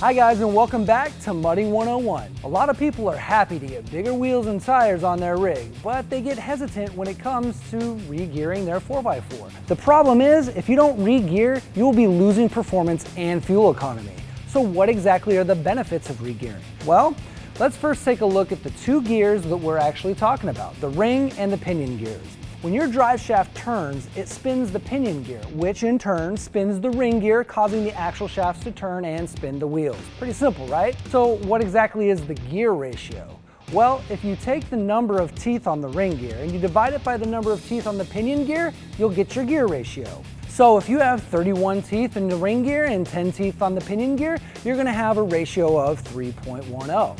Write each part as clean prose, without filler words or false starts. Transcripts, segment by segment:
Hi guys, and welcome back to Mudding 101. A lot of people are happy to get bigger wheels and tires on their rig, but they get hesitant when it comes to re-gearing their 4x4. The problem is, if you don't re-gear, you will be losing performance and fuel economy. So what exactly are the benefits of re-gearing? Well, let's first take a look at the two gears that we're actually talking about, the ring and the pinion gears. When your drive shaft turns, it spins the pinion gear, which in turn spins the ring gear, causing the actual shafts to turn and spin the wheels. Pretty simple, right? So what exactly is the gear ratio? Well, if you take the number of teeth on the ring gear and you divide it by the number of teeth on the pinion gear, you'll get your gear ratio. So if you have 31 teeth in the ring gear and 10 teeth on the pinion gear, you're gonna have a ratio of 3.10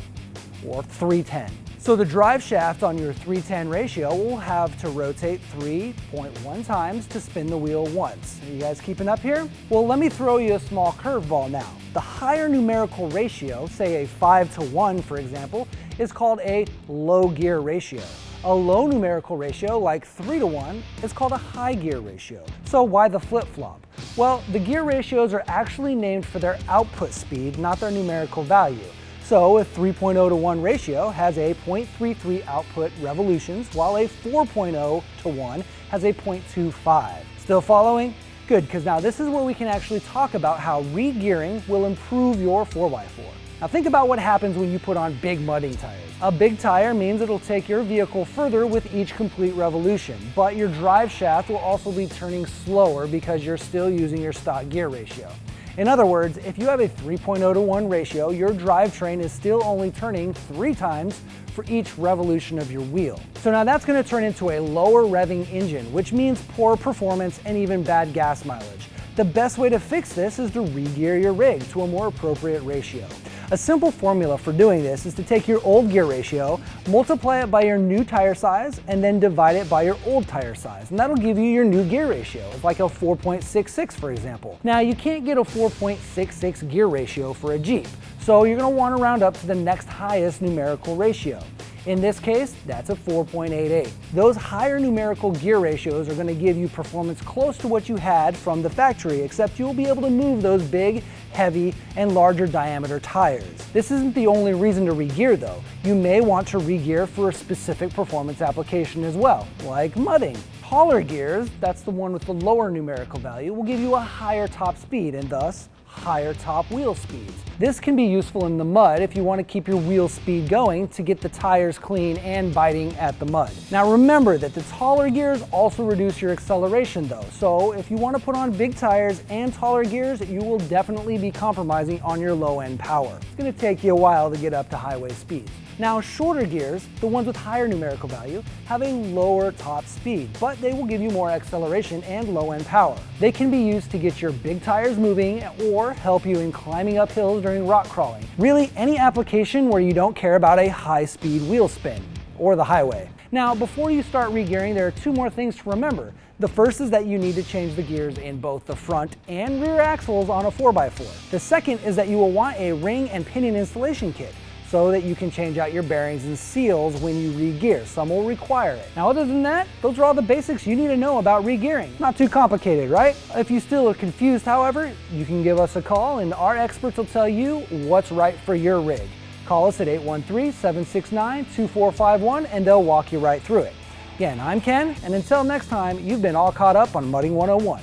or 310. So the drive shaft on your 310 ratio will have to rotate 3.1 times to spin the wheel once. Are you guys keeping up here? Well, let me throw you a small curveball now. The higher numerical ratio, say a 5:1 for example, is called a low gear ratio. A low numerical ratio, like 3:1, is called a high gear ratio. So why the flip-flop? Well, the gear ratios are actually named for their output speed, not their numerical value. So a 3.0:1 ratio has a 0.33 output revolutions, while a 4.0:1 has a 0.25. Still following? Good, because now this is where we can actually talk about how re-gearing will improve your 4x4. Now think about what happens when you put on big mudding tires. A big tire means it'll take your vehicle further with each complete revolution, but your drive shaft will also be turning slower because you're still using your stock gear ratio. In other words, if you have a 3.0:1 ratio, your drivetrain is still only turning 3 times for each revolution of your wheel. So now that's going to turn into a lower revving engine, which means poor performance and even bad gas mileage. The best way to fix this is to re-gear your rig to a more appropriate ratio. A simple formula for doing this is to take your old gear ratio, multiply it by your new tire size, and then divide it by your old tire size. And that'll give you your new gear ratio. It's like a 4.66, for example. Now, you can't get a 4.66 gear ratio for a Jeep, so you're going to want to round up to the next highest numerical ratio. In this case, that's a 4.88. Those higher numerical gear ratios are going to give you performance close to what you had from the factory, except you'll be able to move those big, heavy, and larger diameter tires. This isn't the only reason to re-gear though. You may want to re-gear for a specific performance application as well, like mudding. Taller gears, that's the one with the lower numerical value, will give you a higher top speed and thus higher top wheel speeds. This can be useful in the mud if you want to keep your wheel speed going to get the tires clean and biting at the mud. Now remember that the taller gears also reduce your acceleration though, so if you want to put on big tires and taller gears, you will definitely be compromising on your low end power. It's going to take you a while to get up to highway speeds. Now shorter gears, the ones with higher numerical value, have a lower top speed, but they will give you more acceleration and low end power. They can be used to get your big tires moving or help you in climbing up hills during rock crawling. Really any application where you don't care about a high speed wheel spin or the highway. Now before you start re-gearing, there are two more things to remember. The first is that you need to change the gears in both the front and rear axles on a 4x4. The second is that you will want a ring and pinion installation kit, so that you can change out your bearings and seals when you re-gear. Some will require it. Now other than that, those are all the basics you need to know about re-gearing. Not too complicated, right? If you still are confused, however, you can give us a call and our experts will tell you what's right for your rig. Call us at 813-769-2451 and they'll walk you right through it. Again, I'm Ken, and until next time, you've been all caught up on Mudding 101.